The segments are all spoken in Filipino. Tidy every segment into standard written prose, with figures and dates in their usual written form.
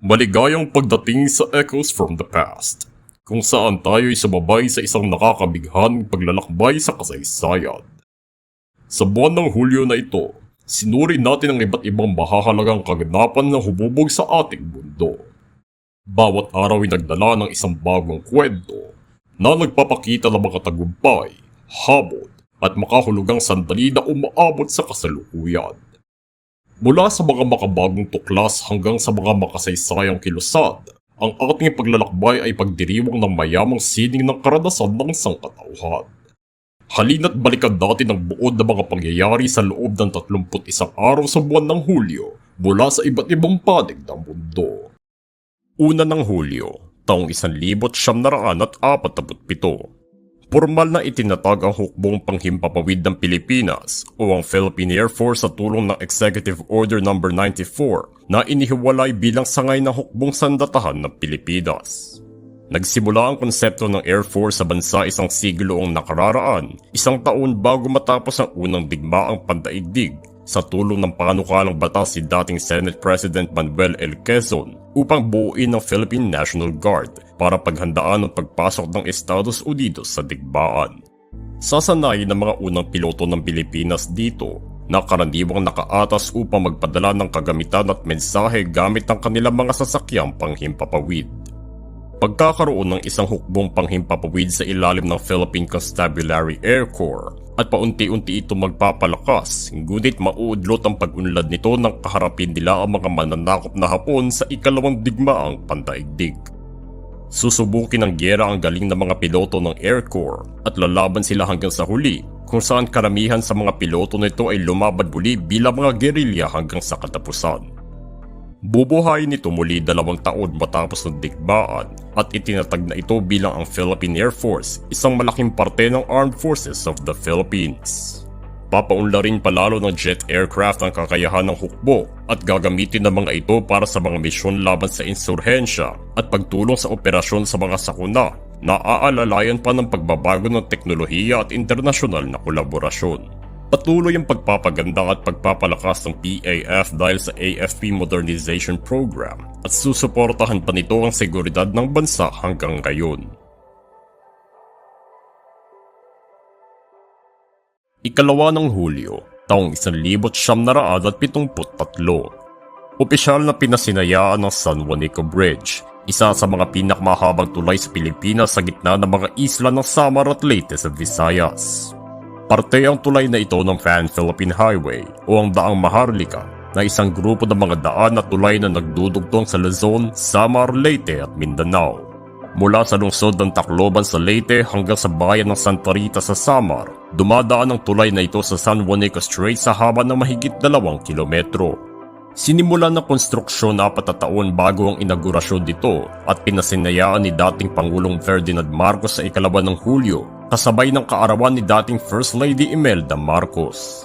Maligayang pagdating sa Echoes from the Past, kung saan tayo'y sumabay sa isang nakakabighaning paglalakbay sa kasaysayan. Sa buwan ng Hulyo na ito, sinuri natin ang iba't ibang mahahalagang kaganapan na humubog sa ating mundo. Bawat araw ay nagdala ng isang bagong kwento na nagpapakita ng mga tagumpay, habol at makahulugang sandali na umaabot sa kasalukuyan. Mula sa mga makabagong tuklas hanggang sa mga makasaysayang kilusad, ang ating paglalakbay ay pagdiriwang ng mayamang sining ng karanasan ng sangkatauhan. Halina't balikan natin ang buod na mga pangyayari sa loob ng 31 araw sa buwan ng Hulyo mula sa iba't ibang panig ng mundo. Una ng Hulyo, taong 1947. Pormal na itinatag ang hukbong panghimpapawid ng Pilipinas o ang Philippine Air Force sa tulong ng Executive Order No. 94 na inihiwalay bilang sangay ng hukbong sandatahan ng Pilipinas. Nagsimula ang konsepto ng Air Force sa bansa isang siglo ang nakararaan, isang taon bago matapos ang unang digmaang pandaigdig sa tulong ng panukalang batas si dating Senate President Manuel L. Quezon upang buuin ang Philippine National Guard para paghandaan ang pagpasok ng Estados Unidos sa digmaan. Sasanayin ng mga unang piloto ng Pilipinas dito na karaniwang nakaatas upang magpadala ng kagamitan at mensahe gamit ang kanilang mga sasakyang panghimpapawid. Pagkakaroon ng isang hukbong panghimpapawid sa ilalim ng Philippine Constabulary Air Corps at paunti-unti ito magpapalakas, ngunit mauudlot ang pag-unlad nito nang kaharapin nila ang mga mananakop na Hapon sa ikalawang digmaang pandaigdig. Susubukin ng gyera ang galing ng mga piloto ng Air Corps at lalaban sila hanggang sa huli, kung saan karamihan sa mga piloto nito ay lumabad muli bilang mga gerilya hanggang sa katapusan. Bubuhayin nito muli 2 taon matapos ng digmaan at itinatag na ito bilang ang Philippine Air Force, isang malaking parte ng Armed Forces of the Philippines. Papaunlarin palalo ng jet aircraft ang kakayahan ng hukbo at gagamitin ng mga ito para sa mga misyon laban sa insurhensya at pagtulong sa operasyon sa mga sakuna na aalalayan pa ng pagbabago ng teknolohiya at internasyonal na kolaborasyon. Patuloy ang pagpapaganda at pagpapalakas ng PAF dahil sa AFP Modernization Program at susuportahan pa nito ang seguridad ng bansa hanggang ngayon. Ikalawa ng Hulyo, taong 1973. Opisyal na pinasinayaan ng San Juanico Bridge, isa sa mga pinakamahabang tulay sa Pilipinas sa gitna ng mga isla ng Samar at Leyte sa Visayas. Parte ang tulay na ito ng Pan-Philippine Highway o ang Daang Maharlika na isang grupo ng mga daan at tulay na nagdudugtong sa Luzon, Samar, Leyte at Mindanao. Mula sa lungsod ng Tacloban sa Leyte hanggang sa bayan ng Santa Rita sa Samar, dumadaan ang tulay na ito sa San Juanico Strait sa haba ng mahigit 2 kilometro. Sinimulan ng konstruksyon 4 na taon bago ang inaugurasyon dito at pinasinayaan ni dating Pangulong Ferdinand Marcos sa ikalawa ng Hulyo, kasabay ng kaarawan ni dating First Lady Imelda Marcos.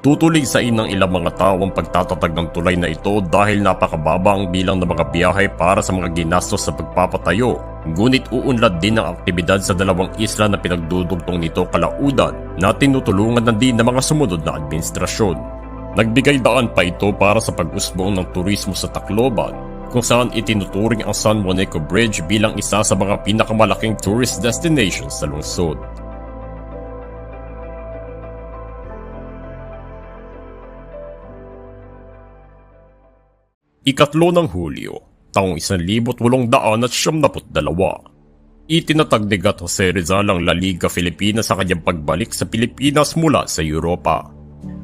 Tutulig sa inang ilang mga tao ang pagtatatag ng tulay na ito dahil napakababa ang bilang ng mga biyahe para sa mga ginastos sa pagpapatayo, ngunit uunlad din ang aktibidad sa 2 isla na pinagdudugtong nito kalaunan na tinutulungan na din ng mga sumunod na administrasyon. Nagbigay daan pa ito para sa pag-usbong ng turismo sa Tacloban, kung saan itinuturing ang San Juanico Bridge bilang isa sa mga pinakamalaking tourist destinations sa lungsod. Ikatlo ng Hulyo, taong 1872. Itinatag ni Gat Jose Rizal ang La Liga Filipina sa kanyang pagbalik sa Pilipinas mula sa Europa.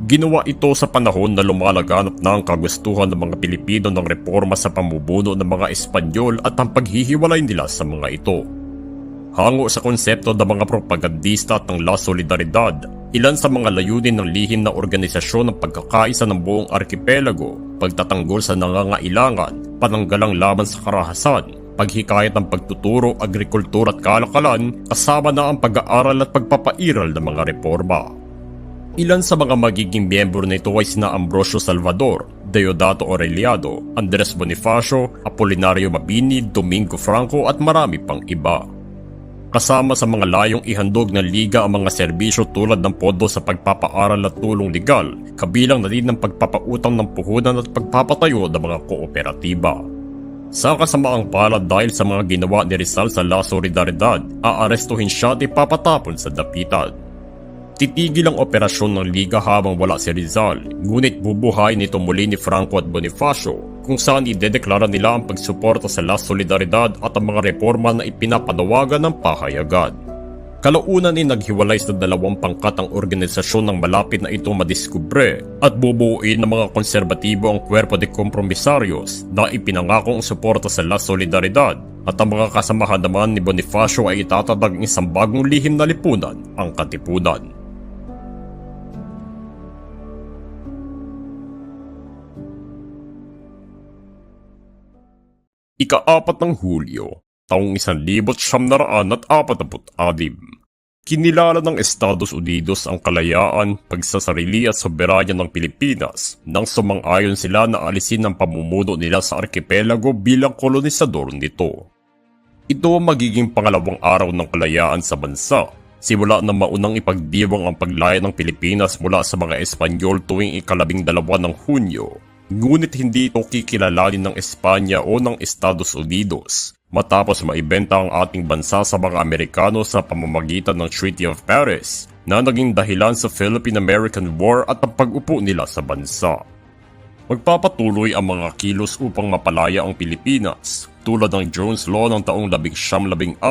Ginawa ito sa panahon na lumalaganap na ang kagustuhan ng mga Pilipino ng reforma sa pamumuno ng mga Espanyol at ang paghihiwalay nila sa mga ito. Hango sa konsepto ng mga propagandista at ng La Solidaridad, ilan sa mga layunin ng lihim na organisasyon ng pagkakaisa ng buong arkipelago, pagtatanggol sa nangangailangan, pananggalang laban sa karahasan, paghikayat ng pagtuturo, agrikultura at kalakalan, kasama na ang pag-aaral at pagpapairal ng mga reforma. Ilan sa mga magiging miyembro nito ay sina Ambrosio Salvador, Deodato Aureliano, Andres Bonifacio, Apolinario Mabini, Domingo Franco at marami pang iba. Kasama sa mga layong ihandog ng liga ang mga serbisyo tulad ng pondo sa pagpapaaral at tulong legal, kabilang na din ng pagpapautang ng puhunan at pagpapatayo ng mga kooperatiba. Sa kasamaang palad dahil sa mga ginawa ni Rizal sa La Solidaridad, aarestuhin siya at ipapatapon sa dapitan. Titigil ang operasyon ng Liga habang wala si Rizal, ngunit bubuhay nito muli ni Franco at Bonifacio kung saan idedeklara nila ang pagsuporta sa La Solidaridad at ang mga reforma na ipinapanawagan ng pahayagan. Kalaunan ay naghiwalay sa dalawang pangkat ang organisasyon ng malapit na itong madiskubre at bubuuin ng mga konserbatibo ang Cuerpo de Compromisarios na ipinangakong suporta sa La Solidaridad at ang mga kasamahan naman ni Bonifacio ay itatatag ng isang bagong lihim na lipunan, ang Katipunan. Ika-4 ng Hulyo, taong 1946. Kinilala ng Estados Unidos ang kalayaan, pagsasarili at soberanya ng Pilipinas nang sumang-ayon sila na alisin ang pamumuno nila sa arkipelago bilang kolonisador nito. Ito ang magiging pangalawang araw ng kalayaan sa bansa, simula na maunang ipagdiwang ang paglaya ng Pilipinas mula sa mga Espanyol tuwing ika-12 ng Hunyo. Ngunit hindi ito kikilalanin ng Espanya o ng Estados Unidos matapos maibenta ang ating bansa sa mga Amerikano sa pamamagitan ng Treaty of Paris na naging dahilan sa Philippine-American War at ang pag-upo nila sa bansa. Magpapatuloy ang mga kilos upang mapalaya ang Pilipinas tulad ng Jones Law ng taong 1916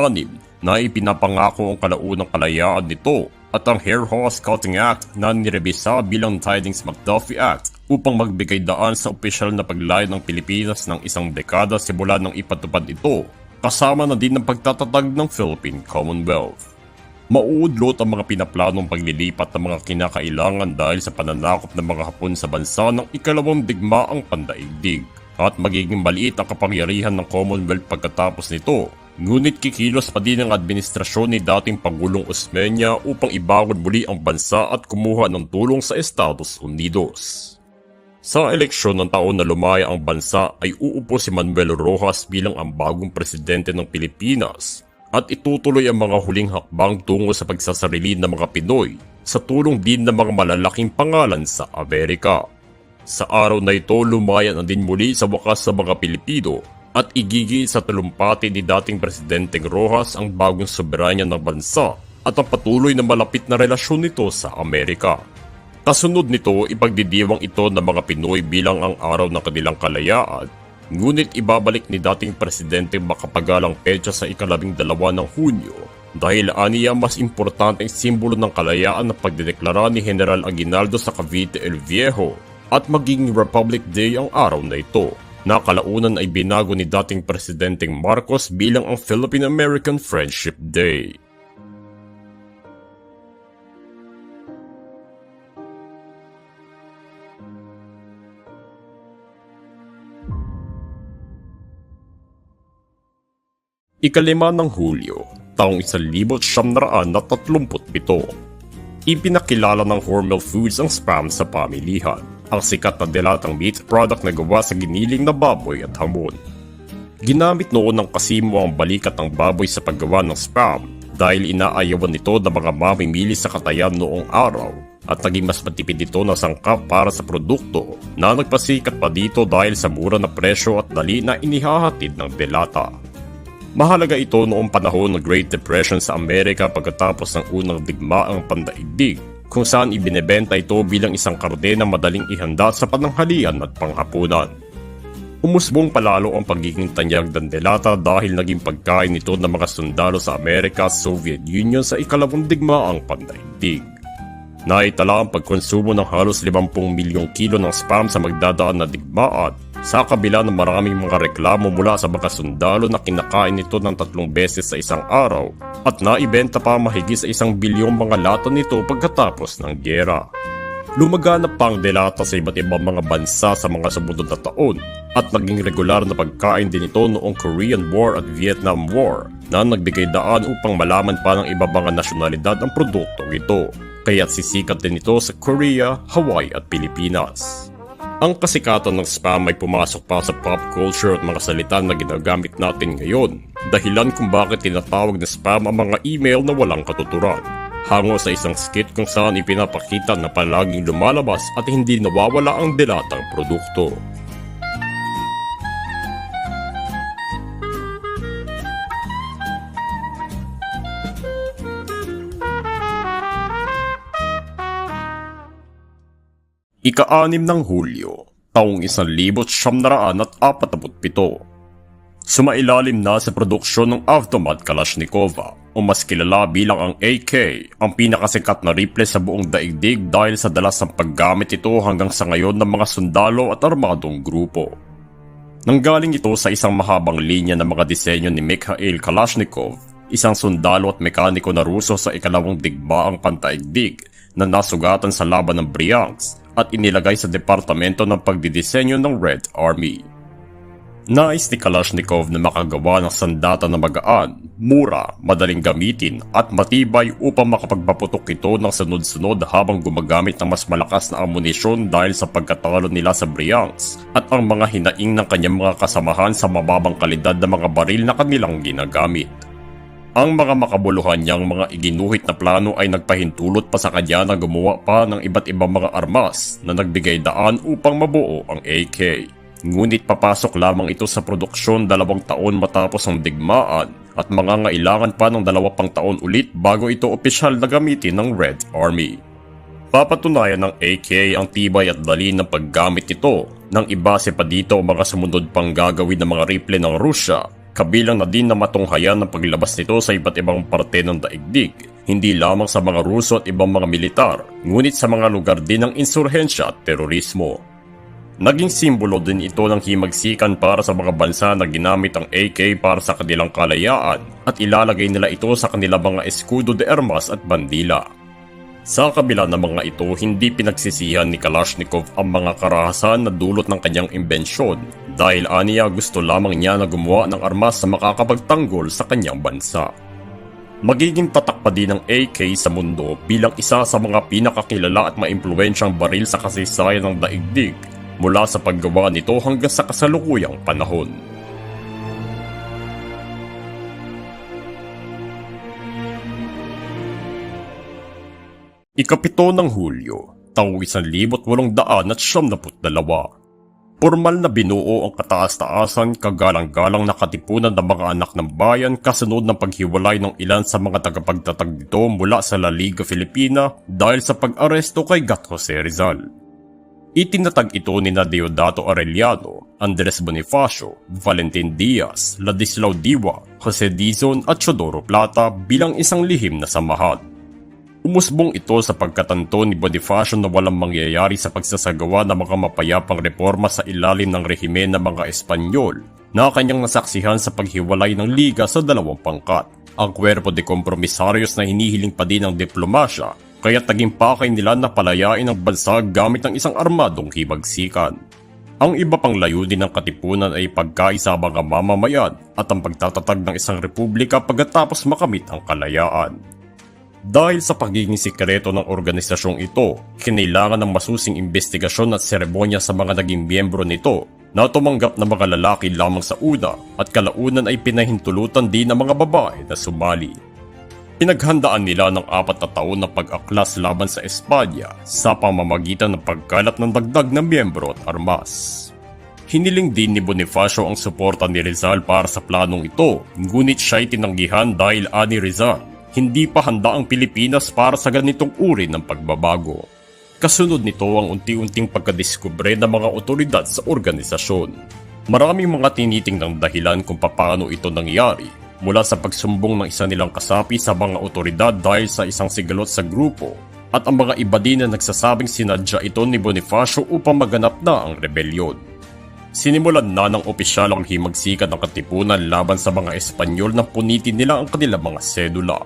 na ipinapangako ang kalaunang kalayaan nito at ang Hair Horse Cutting Act na nirebisa bilang Tydings-McDuffie Act upang magbigay daan sa opisyal na paglaya ng Pilipinas ng isang dekada simula nang ipatupad ito, kasama na din ang pagtatatag ng Philippine Commonwealth. Mauudlot ang mga pinaplanong paglilipat ng mga kinakailangan dahil sa pananakop ng mga Hapon sa bansa ng ikalawang digmaang pandaigdig at magiging maliit ang kapangyarihan ng Commonwealth pagkatapos nito. Ngunit kikilos pa din ang administrasyon ni dating Pangulong Osmeña upang ibangon muli ang bansa at kumuha ng tulong sa Estados Unidos. Sa eleksyon ng taon na lumaya ang bansa ay uupo si Manuel Rojas bilang ang bagong presidente ng Pilipinas at itutuloy ang mga huling hakbang tungo sa pagsasarili ng mga Pinoy sa tulong din ng mga malalaking pangalan sa Amerika. Sa araw na ito lumaya na din muli sa wakas sa mga Pilipino at igigil sa talumpati ni dating Presidenteng Rojas ang bagong soberanya ng bansa at ang patuloy na malapit na relasyon nito sa Amerika. Kasunod nito, ipagdidiwang ito ng mga Pinoy bilang ang araw ng kanilang kalayaan, ngunit ibabalik ni dating Presidente makapagalang petsa sa ika-12 ng Hunyo dahil aniya mas importanteng simbolo ng kalayaan na pagdedeklara ni General Aguinaldo sa Cavite El Viejo at maging Republic Day ang araw na ito, na kalaunan ay binago ni dating Presidenteng Marcos bilang ang Philippine-American Friendship Day. Ika-5 ng Hulyo, taong 1937. Ipinakilala ng Hormel Foods ang Spam sa pamilihan, ang sikat na delatang meat product na gawa sa giniling na baboy at hamon. Ginamit noon ng kasimo ang balikat ng baboy sa paggawa ng Spam dahil inaayawan nito ng mga mamimili sa katayan noong araw at naging mas matipid ito na sangkap para sa produkto na nagpasikat pa dito dahil sa mura na presyo at dali na inihahatid ng delata. Mahalaga ito noong panahon ng Great Depression sa Amerika pagkatapos ng unang digmaang pandaigdig, kung saan ibinebenta ito bilang isang karne na madaling ihanda sa pananghalian at panghapunan. Umusbong palalo ang pagiging tanyag ng delata dahil naging pagkain nito ng mga sundalo sa Amerika at Soviet Union sa ikalawang digmaang pandaigdig. Naitala ang pagkonsumo ng halos 50 milyong kilo ng Spam sa magdadaan na digmaan, sa kabila ng maraming mga reklamo mula sa mga sundalo na kinakain nito ng 3 beses sa isang araw at naibenta pa mahigit sa 1 bilyong mga lata nito pagkatapos ng giyera. Lumaganap pa ang delata sa iba't ibang mga bansa sa mga sumunod na taon at naging regular na pagkain din ito noong Korean War at Vietnam War na nagbigay daan upang malaman pa ng ibang mga nasyonalidad ang produktong ito, kaya't sisikat din ito sa Korea, Hawaii at Pilipinas. Ang kasikatan ng Spam ay pumasok pa sa pop culture at mga salita na ginagamit natin ngayon, dahilan kung bakit tinatawag na Spam ang mga email na walang katuturan. Hango sa isang skit kung saan ipinapakita na palaging lumalabas at hindi nawawala ang delatang produkto. Ika-6 ng Hulyo, taong 1947. Sumailalim na sa produksyon ng Avtomat Kalashnikova o mas kilala bilang ang AK, ang pinakasikat na rifle sa buong daigdig dahil sa dalas ng paggamit ito hanggang sa ngayon ng mga sundalo at armadong grupo. Nanggaling ito sa isang mahabang linya ng mga disenyo ni Mikhail Kalashnikov, isang sundalo at mekaniko na Ruso sa ikalawang digmaang pandaigdig na nasugatan sa laban ng Bryansk at inilagay sa departamento ng pagdidisenyo ng Red Army. Nais ni Kalashnikov na makagawa ng sandata na magaan, mura, madaling gamitin at matibay upang makapagpaputok ito ng sunod-sunod habang gumagamit ng mas malakas na amunisyon dahil sa pagkatalo nila sa Bryansk at ang mga hinaing ng kanyang mga kasamahan sa mababang kalidad na mga baril na kanilang ginagamit. Ang mga makabuluhan niyang mga iginuhit na plano ay nagpahintulot pa sa kanya na gumawa pa ng iba't ibang mga armas na nagbigay daan upang mabuo ang AK. Ngunit papasok lamang ito sa produksyon 2 taon matapos ang digmaan at mangangailangan pa ng 2 pang taon ulit bago ito opisyal na gamitin ng Red Army. Papatunayan ng AK ang tibay at dali ng paggamit nito nang ibase pa dito ang mga sumunod pang gagawin ng mga rifle ng Rusya, kabilang na din na matunghayan ng paglabas nito sa iba't ibang parte ng daigdig, hindi lamang sa mga Ruso at ibang mga militar, ngunit sa mga lugar din ng insurhensya at terorismo. Naging simbolo din ito ng himagsikan para sa mga bansa na ginamit ang AK para sa kanilang kalayaan at ilalagay nila ito sa kanilang mga escudo de armas at bandila. Sa kabila ng mga ito, hindi pinagsisihan ni Kalashnikov ang mga karahasan na dulot ng kanyang imbensyon dahil aniya gusto lamang niya na gumawa ng armas na makakapagtanggol sa kanyang bansa. Magiging tatak pa din ng AK sa mundo bilang isa sa mga pinakakilala at maimpluwensyang baril sa kasaysayan ng daigdig mula sa paggawa nito hanggang sa kasalukuyang panahon. Ika-7 ng Hulyo, taong 1872. Pormal na binuo ang kataas-taasan kagalang-galang na katipunan ng mga anak ng bayan kasunod ng paghiwalay ng ilan sa mga tagapagtatag nito mula sa La Liga Filipina dahil sa pag-aresto kay Gat Jose Rizal. Itinatag ito ni Deodato Arellano, Andres Bonifacio, Valentin Diaz, Ladislao Diwa, Jose Dizon at Teodoro Plata bilang isang lihim na samahan. Umusbong ito sa pagkatanto ni Bonifacio na walang mangyayari sa pagsasagawa ng mga mapayapang reforma sa ilalim ng rehimen ng mga Espanyol na kanyang nasaksihan sa paghiwalay ng liga sa 2 pangkat, ang Cuerpo de Compromisarios na hinihiling pa din ng diplomasya, kaya't naging pakay nila na palayain ang bansa gamit ng isang armadong himagsikan. Ang iba pang layunin ng katipunan ay pagkaisa mga mamamayan at ang pagtatatag ng isang republika pagkatapos makamit ang kalayaan. Dahil sa pagiging sikreto ng organisasyong ito, kinailangan ng masusing investigasyon at seremonya sa mga naging miyembro nito na tumanggap na mga lalaki lamang sa una at kalaunan ay pinahintulutan din ng mga babae na sumali. Pinaghandaan nila ng 4 na taon na pag-aklas laban sa Espanya sa pamamagitan ng pagkalat ng dagdag na miyembro at armas. Hiniling din ni Bonifacio ang suporta ni Rizal para sa planong ito, ngunit siya'y tinanggihan dahil ani Rizal, hindi pa handa ang Pilipinas para sa ganitong uri ng pagbabago. Kasunod nito ang unti-unting pagkadiskubre ng mga otoridad sa organisasyon. Maraming mga tinitingnang dahilan kung paano ito nangyari, mula sa pagsumbong ng isa nilang kasapi sa mga otoridad dahil sa isang sigalot sa grupo, at ang mga iba din na nagsasabing sinadya ito ni Bonifacio upang maganap na ang rebelyon. Sinimulan na ng opisyal ang himagsikan ng katipunan laban sa mga Espanyol nang punitin nila ang kanilang mga sedula.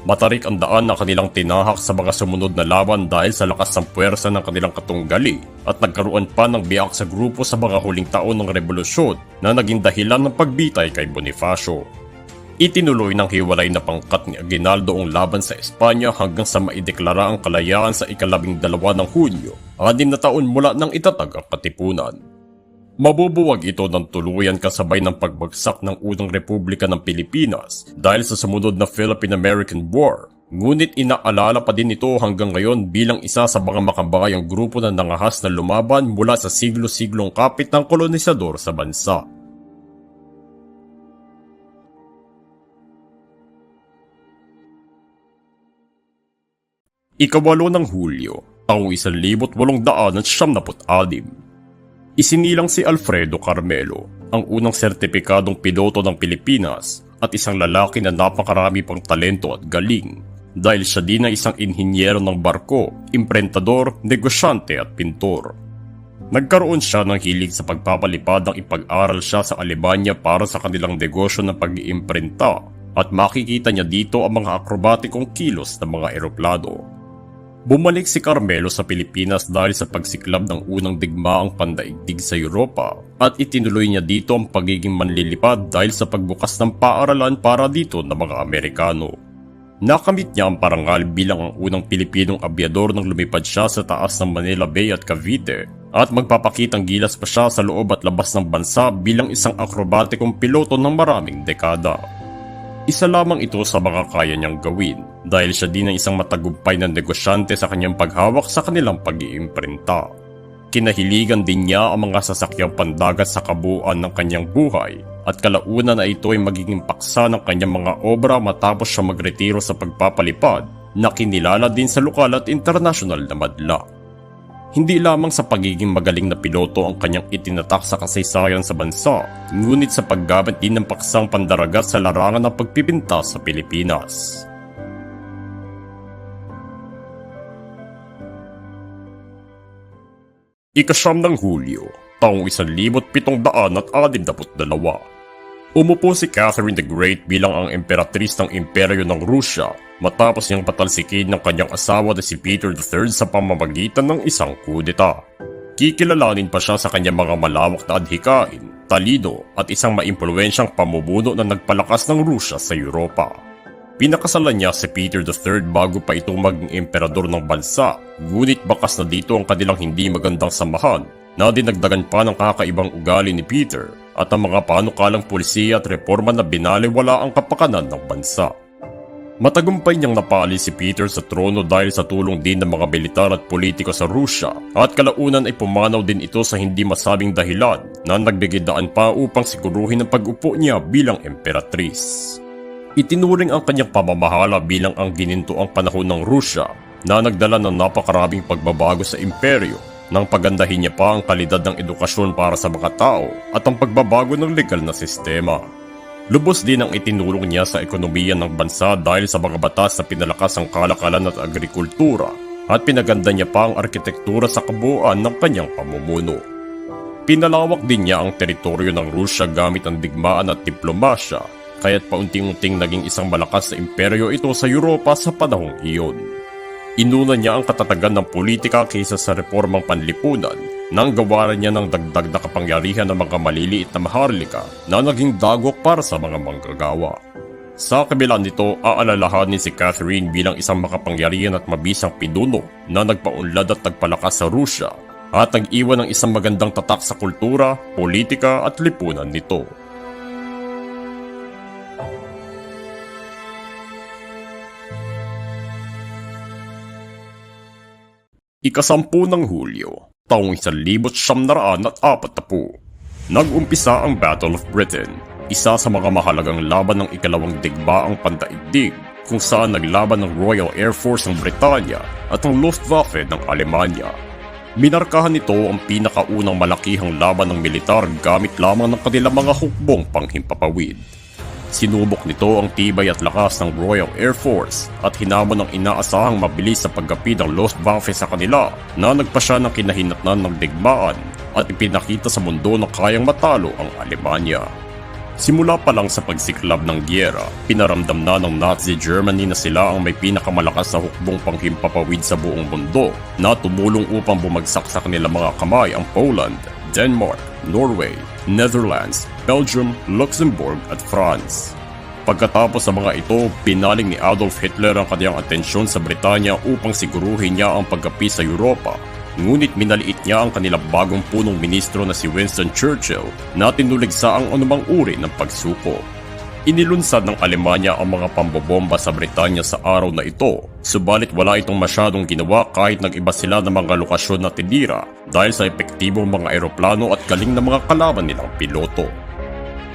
Matarik ang daan na kanilang tinahak sa mga sumunod na laban dahil sa lakas ng puwersa ng kanilang katunggali at nagkaroon pa ng biyak sa grupo sa mga huling taon ng revolusyon na naging dahilan ng pagbitay kay Bonifacio. Itinuloy ng hiwalay na pangkat ni Aguinaldo ang laban sa Espanya hanggang sa maideklara ang kalayaan sa ika-12 ng Hunyo, 6 na taon mula nang itatag ang katipunan. Mabubuwag ito ng tuluyan kasabay ng pagbagsak ng unang Republika ng Pilipinas dahil sa sumunod na Philippine-American War, ngunit inaalala pa din ito hanggang ngayon bilang isa sa mga makabayang grupo na nangahas na lumaban mula sa siglo-siglong kapit ng kolonisador sa bansa. Ika-8 ng Hulyo, taong 1876. Isinilang si Alfredo Carmelo, ang unang sertipikadong piloto ng Pilipinas at isang lalaki na napakarami pang talento at galing dahil siya din ay isang inhinyero ng barko, imprentador, negosyante at pintor. Nagkaroon siya ng hilig sa pagpapalipad nang ipag-aral siya sa Alemanya para sa kanilang negosyo ng pag-iimprenta at makikita niya dito ang mga akrobatikong kilos ng mga eroplano. Bumalik si Carmelo sa Pilipinas dahil sa pagsiklab ng unang digmaang pandaigdig sa Europa at itinuloy niya dito ang pagiging manlilipad dahil sa pagbukas ng paaralan para dito ng mga Amerikano. Nakamit niya ang parangal bilang ang unang Pilipinong abyador nang lumipad siya sa taas ng Manila Bay at Cavite at magpapakitang gilas pa siya sa loob at labas ng bansa bilang isang akrobatikong piloto ng maraming dekada. Isa lamang ito sa mga kaya niyang gawin dahil siya din ang isang matagumpay na negosyante sa kanyang paghawak sa kanilang pag-iimprenta. Kinahiligan din niya ang mga sasakyang pandagat sa kabuuan ng kanyang buhay at kalaunan na ito ay magiging paksa ng kanyang mga obra matapos siya magretiro sa pagpapalipad na kinilala din sa lokal at internasyonal na madla. Hindi lamang sa pagiging magaling na piloto ang kanyang itinatak sa kasaysayan sa bansa, ngunit sa paggamit din ng paksang pandaragat sa larangan ng pagpipinta sa Pilipinas. Ika-9 ng Hulyo, taong 1762. Umupo si Catherine the Great bilang ang emperatris ng Imperyo ng Rusya matapos niyang patalsikin ng kanyang asawa na si Peter III sa pamamagitan ng isang kudeta. Kikilalanin pa siya sa kanyang mga malawak na adhikain, talino at isang maimpluwensyang pamumuno na nagpalakas ng Rusya sa Europa. Pinakasalan niya si Peter III bago pa ito maging emperador ng bansa, ngunit bakas na dito ang kanilang hindi magandang samahan na dinagdagan pa ng kakaibang ugali ni Peter at ang mga panukalang pulisiya at reforma na binaliwala ang kapakanan ng bansa. Matagumpay niyang napali si Peter sa trono dahil sa tulong din ng mga militar at politiko sa Rusya at kalaunan ay pumanaw din ito sa hindi masabing dahilan na nagbigay daan pa upang siguruhin ang pag-upo niya bilang emperatris. Itinuring ang kanyang pamamahala bilang ang ginintuang panahon ng Rusya na nagdala ng napakaraming pagbabago sa imperyo nang pagandahin niya pa ang kalidad ng edukasyon para sa mga tao at ang pagbabago ng legal na sistema. Lubos din ang itinulong niya sa ekonomiya ng bansa dahil sa mga batas na pinalakas ang kalakalan at agrikultura at pinaganda niya pa ang arkitektura sa kabuuan ng kanyang pamumuno. Pinalawak din niya ang teritoryo ng Rusya gamit ang digmaan at diplomasya, kaya't paunting-unting naging isang malakas na imperyo ito sa Europa sa panahong iyon. Inuna niya ang katatagan ng politika kaysa sa reformang panlipunan nang gawaran niya ng dagdag na kapangyarihan ng mga maliliit na maharlika na naging dagok para sa mga manggagawa. Sa kabila nito, aalalahanin si Catherine bilang isang makapangyarihan at mabisang pinuno na nagpaunlad at nagpalakas sa Rusya at nag-iwan ng isang magandang tatak sa kultura, politika at lipunan nito. Ika-10 ng Hulyo, taong 1940. Nag-umpisa ang Battle of Britain, isa sa mga mahalagang laban ng ikalawang digmaang pandaigdig kung saan naglaban ng Royal Air Force ng Britanya at ang Luftwaffe ng Alemanya. Minarkahan nito ang pinakaunang malakihang laban ng militar gamit lamang ng kanilang mga hukbong panghimpapawid. Sinubok nito ang tibay at lakas ng Royal Air Force at hinamon ang inaasahang mabilis sa paggapi ng Luftwaffe sa kanila na nagpasya ng kinahinatnan ng digmaan at ipinakita sa mundo na kayang matalo ang Alemanya. Simula pa lang sa pagsiklab ng gyera, pinaramdam na ng Nazi Germany na sila ang may pinakamalakas na hukbong panghimpapawid sa buong mundo na tumulong upang bumagsak sa kanilang mga kamay ang Poland, Denmark, Norway, Netherlands, Belgium, Luxembourg at France. Pagkatapos sa mga ito, pinaling ni Adolf Hitler ang kanyang atensyon sa Britanya upang siguruhin niya ang paggapi sa Europa. Ngunit minaliit niya ang kanilang bagong punong ministro na si Winston Churchill na tinuligsa ang anumang uri ng pagsuko. Inilunsad ng Alemanya ang mga pambobomba sa Britanya sa araw na ito, subalit wala itong masyadong ginawa kahit nag-iba sila ng mga lokasyon na tinira dahil sa epektibong mga eroplano at galing na mga kalaban nilang piloto.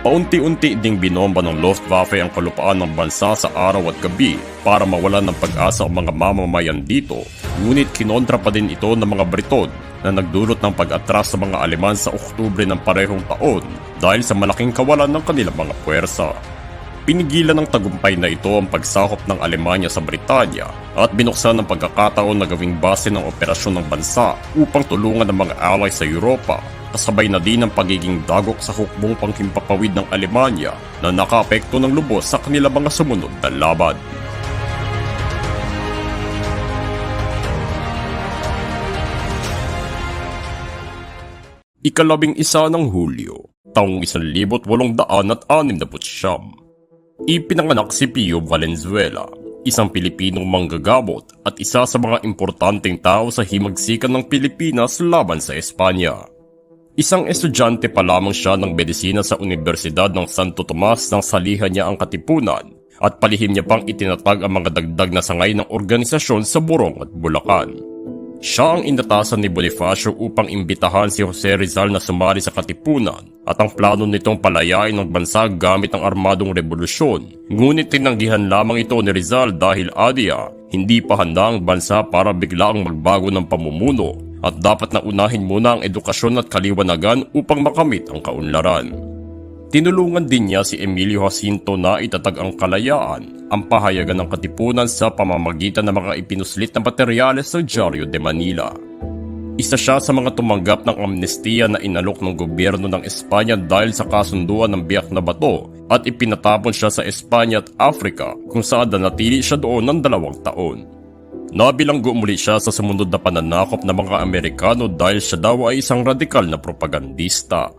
Paunti-unti ding binomba ng Luftwaffe ang kalupaan ng bansa sa araw at gabi para mawalan ng pag-asa ang mga mamamayan dito, ngunit kinontra pa din ito ng mga Briton na nagdulot ng pag-atras sa mga Aleman sa Oktubre ng parehong taon dahil sa malaking kawalan ng kanilang mga puwersa. Pinigilan ng tagumpay na ito ang pagsakop ng Alemanya sa Britanya at binuksan ng pagkakataon na gawing base ng operasyon ng bansa upang tulungan ng mga ally sa Europa, kasabay na din ang pagiging dagok sa hukbong panghimpapawid ng Alemanya na nakaapekto ng lubos sa kanilang mga sumunod na laban. Ika-11 ng Hulyo, taong 1869. Ipinanganak si Pio Valenzuela, isang Pilipinong manggagamot at isa sa mga importanteng tao sa himagsikan ng Pilipinas laban sa Espanya. Isang estudyante pa lamang siya ng medisina sa Universidad ng Santo Tomas nang salihan niya ang Katipunan at palihim niya pang itinatag ang mga dagdag na sangay ng organisasyon sa Burong at Bulacan. Siya ang inatasan ni Bonifacio upang imbitahan si Jose Rizal na sumali sa Katipunan at ang plano nitong palayain ng bansa gamit ang armadong revolusyon. Ngunit tinanggihan lamang ito ni Rizal dahil adya, hindi pa handa ang bansa para biglaang magbago ng pamumuno at dapat na unahin muna ang edukasyon at kaliwanagan upang makamit ang kaunlaran. Tinulungan din niya si Emilio Jacinto na itatag ang kalayaan, ang pahayagan ng Katipunan sa pamamagitan ng mga ipinuslit na materyales sa Diario de Manila. Isa siya sa mga tumanggap ng amnestiya na inalok ng gobyerno ng Espanya dahil sa kasunduan ng Biak na Bato at ipinatapon siya sa Espanya at Africa kung saan nanatili siya doon ng 2 taon. Nabilanggo muli siya sa sumunod na pananakop ng mga Amerikano dahil siya daw ay isang radikal na propagandista.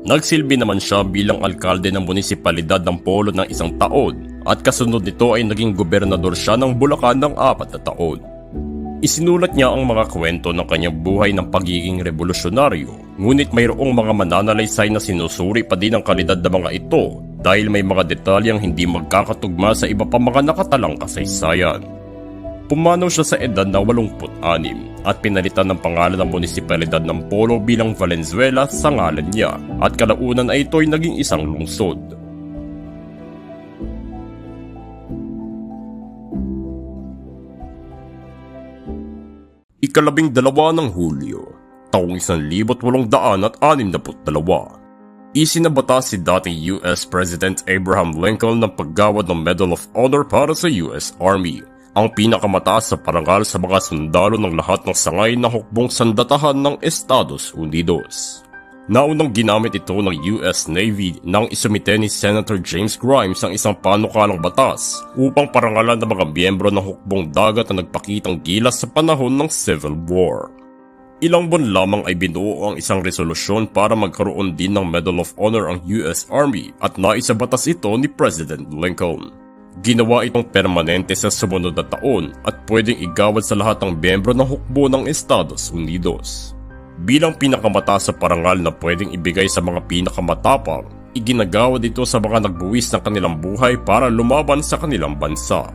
Nagsilbi naman siya bilang alkalde ng munisipalidad ng Polo ng 1 taon at kasunod nito ay naging gobernador siya ng Bulacan ng 4 na taon. Isinulat niya ang mga kwento ng kanyang buhay ng pagiging revolusyonaryo, ngunit mayroong mga mananalaysay na sinusuri pa din ang kalidad ng mga ito dahil may mga detalyeng hindi magkakatugma sa iba pa mga nakatalang kasaysayan. Pumanaw siya sa edad na 86 at pinalitan ng pangalan ng munisipalidad ng Polo bilang Valenzuela sa ngalan niya at kalaunan ay ito'y naging isang lungsod. Ika-12 ng Hulyo, taong 1862. Isinabata si dating US President Abraham Lincoln ng paggawad ng Medal of Honor para sa US Army, ang pinakamataas sa parangal sa mga sundalo ng lahat ng sangay na hukbong sandatahan ng Estados Unidos. Naunang ginamit ito ng US Navy nang isumite ni Senator James Grimes ang isang panukalang batas upang parangalan ng mga miyembro ng hukbong dagat na nagpakitang gilas sa panahon ng Civil War. Ilang buwan lamang ay binuo ang isang resolusyon para magkaroon din ng Medal of Honor ang US Army at naisabatas ito ni President Lincoln. Ginawa itong permanente sa sumunod na taon at pwedeng igawad sa lahat ng miyembro ng hukbo ng Estados Unidos. Bilang pinakamataas sa parangal na pwedeng ibigay sa mga pinakamatapang, iginagawad ito sa mga nagbuwis ng kanilang buhay para lumaban sa kanilang bansa.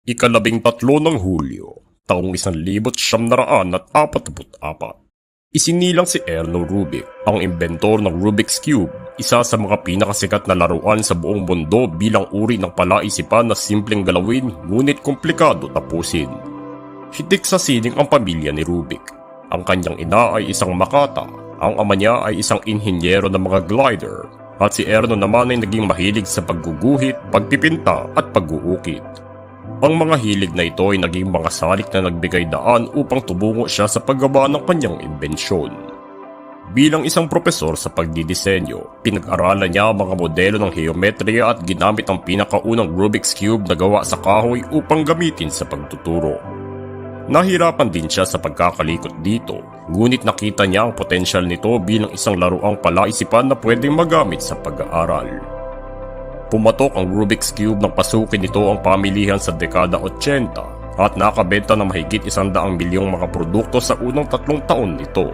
Ika-13 ng Hulyo, taong 1944. Isinilang si Erno Rubik, ang inventor ng Rubik's Cube, isa sa mga pinakasikat na laruan sa buong mundo bilang uri ng palaisipan na simpleng galawin ngunit komplikado tapusin. Hitik sa sining ang pamilya ni Rubik. Ang kanyang ina ay isang makata, ang ama niya ay isang inhinyero ng mga glider, at si Erno naman ay naging mahilig sa pagguguhit, pagpipinta at pag-uukit. Ang mga hilig na ito ay naging mga salik na nagbigay daan upang tubungo siya sa paggawa ng kanyang imbensyon. Bilang isang propesor sa pagdidisenyo, pinag-aralan niya ang mga modelo ng geometriya at ginamit ang pinakaunang Rubik's Cube na gawa sa kahoy upang gamitin sa pagtuturo. Nahirapan din siya sa pagkakalikot dito, ngunit nakita niya ang potensyal nito bilang isang laruang palaisipan na pwedeng magamit sa pag-aaral. Pumatok ang Rubik's Cube nang pasukin nito ang pamilihan sa dekada 80 at nakabenta ng mahigit 100 milyong mga produkto sa unang 3 taon nito.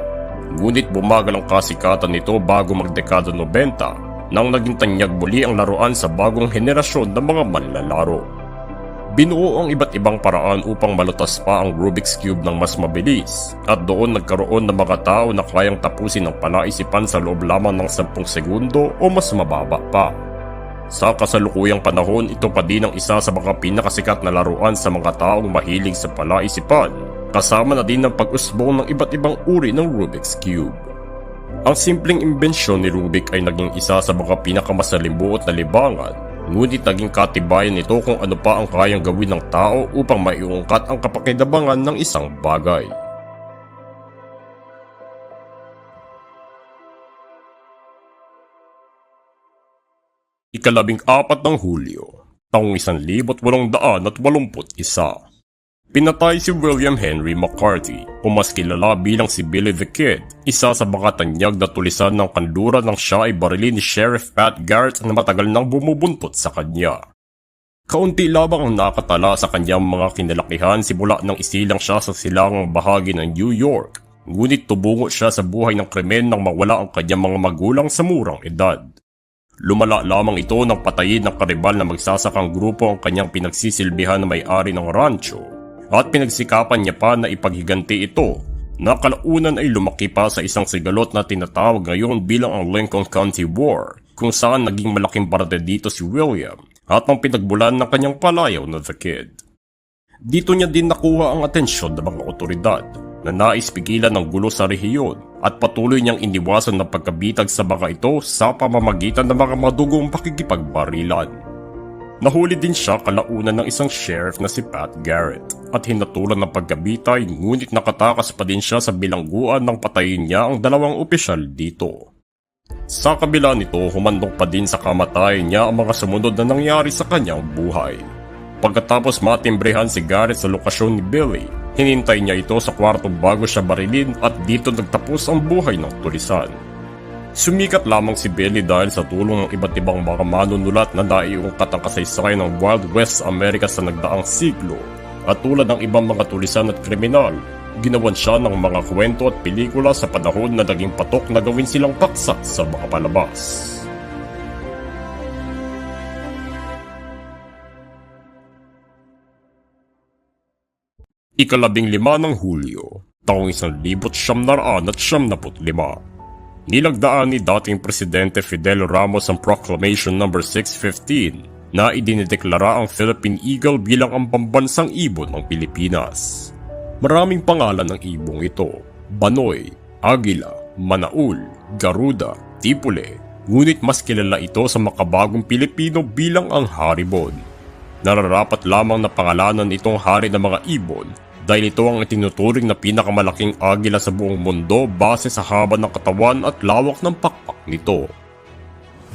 Ngunit bumagal ang kasikatan nito bago magdekada 90 nang naging tanyag muli ang laruan sa bagong henerasyon ng mga manlalaro. Binuo ang iba't ibang paraan upang malutas pa ang Rubik's Cube ng mas mabilis at doon nagkaroon ng mga tao na kayang tapusin ang palaisipan sa loob lamang ng 10 segundo o mas mababa pa. Sa kasalukuyang panahon, ito pa din ang isa sa mga pinakasikat na laruan sa mga taong mahilig sa palaisipan, kasama na din ang pag-usbong ng iba't ibang uri ng Rubik's Cube. Ang simpleng imbensyon ni Rubik ay naging isa sa mga pinakamasalimuot na libangan, ngunit naging katibayan nito kung ano pa ang kayang gawin ng tao upang maiungkat ang kapakinabangan ng isang bagay. Ika-14 ng Hulyo, taong 1881. Pinatay si William Henry McCarthy o mas kilala bilang si Billy the Kid, isa sa mga tanyag na tulisan ng kanluran nang siya ay barilin ni Sheriff Pat Garrett na matagal nang bumubuntot sa kanya. Kaunti lamang ang nakatala sa kanyang mga kinalakihan simula nang isilang siya sa silangang bahagi ng New York, ngunit tubungo siya sa buhay ng krimen nang mawala ang kanyang mga magulang sa murang edad. Lumala lamang ito nang patayin ng karibal na magsasakang grupo ang kanyang pinagsisilbihan na may-ari ng rancho, at pinagsikapan niya pa na ipaghiganti ito na kalaunan ay lumaki pa sa isang sigalot na tinatawag ngayon bilang ang Lincoln County War, kung saan naging malaking parte dito si William at ang pinagbulan ng kanyang palayaw na The Kid. Dito niya din nakuha ang atensyon ng mga otoridad na nais pigilan ng gulo sa rehiyon at patuloy niyang iniwasan ng pagkabitag sa mga ito sa pamamagitan ng mga madugong pakikipagbarilan. Nahuli din siya kalaunan ng isang sheriff na si Pat Garrett at hinatulan ng pagkabitay, ngunit nakatakas pa din siya sa bilangguan nang patayin niya ang 2 opisyal dito. Sa kabila nito, humandong pa din sa kamatayan niya ang mga sumunod na nangyari sa kanyang buhay. Pagkatapos matimbrehan si Garrett sa lokasyon ni Billy, hinintay niya ito sa kwarto bago siya barilin at dito nagtapos ang buhay ng tulisan. Sumikat lamang si Billy dahil sa tulong ng iba't ibang mga manunulat na naiungkat ang kasaysayan ng Wild West America sa nagdaang siglo, at tulad ng ibang mga tulisan at kriminal, ginawan siya ng mga kwento at pelikula sa panahon na naging patok na gawin silang paksa sa mga palabas. Ika-15 ng Hulyo, taong 1975. Nilagdaan ni dating Presidente Fidel Ramos ang Proclamation No. 615 na idinideklara ang Philippine Eagle bilang ang pambansang ibon ng Pilipinas. Maraming pangalan ng ibong ito: Banoy, Agila, Manaul, Garuda, Tipule, ngunit mas kilala ito sa makabagong Pilipino bilang ang Haribon. Nararapat lamang na pangalanan itong hari ng mga ibon dahil ito ang itinuturing na pinakamalaking agila sa buong mundo base sa haba ng katawan at lawak ng pakpak nito.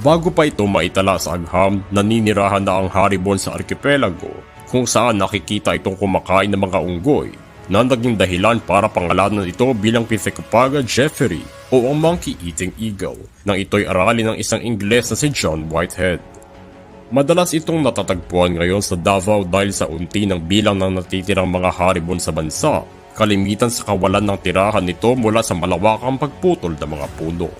Bago pa ito maitala sa agham, naninirahan na ang haribon sa arkipelago, kung saan nakikita itong kumakain ng mga unggoy, na naging dahilan para pangalanan ito bilang Pithecopaga jefferi o ang monkey-eating eagle, nang ito'y aralin ng isang Ingles na si John Whitehead. Madalas itong natatagpuan ngayon sa Davao dahil sa unti ng bilang ng natitirang mga haribon sa bansa, kalimitan sa kawalan ng tirahan nito mula sa malawakang pagputol ng mga puno.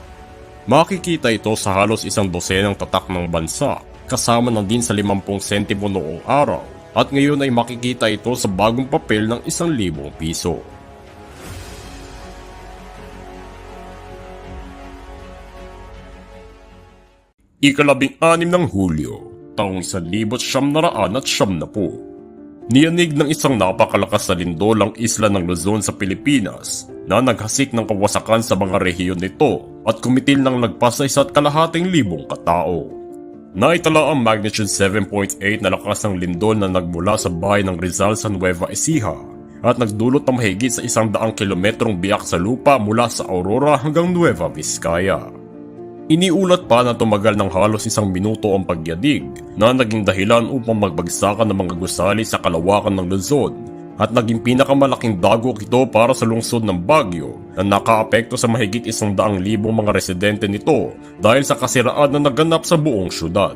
Makikita ito sa halos 12 tatak ng bansa, kasama na din sa 50 sentimo noong araw, at ngayon ay makikita ito sa bagong papel ng 1,000 piso. Ika-16 ng Hulyo, taong 1970. Niyanig ng isang napakalakas na lindol ang isla ng Luzon sa Pilipinas na naghasik ng kawasakan sa mga rehiyon nito at kumitil ng lagpas sa 1,200,000 katao. Naitala ang magnitude 7.8 na lakas ng lindol na nagmula sa bayan ng Rizal sa Nueva Ecija at nagdulot ng mahigit sa 100 kilometrong biyak sa lupa mula sa Aurora hanggang Nueva Vizcaya. Iniulat pa na tumagal ng halos 1 minuto ang pagyanig na naging dahilan upang magbagsakan ng mga gusali sa kalawakan ng Luzon at naging pinakamalaking dagok ito para sa lungsod ng Baguio na nakaapekto sa mahigit 100,000 mga residente nito dahil sa kasiraan na naganap sa buong syudad.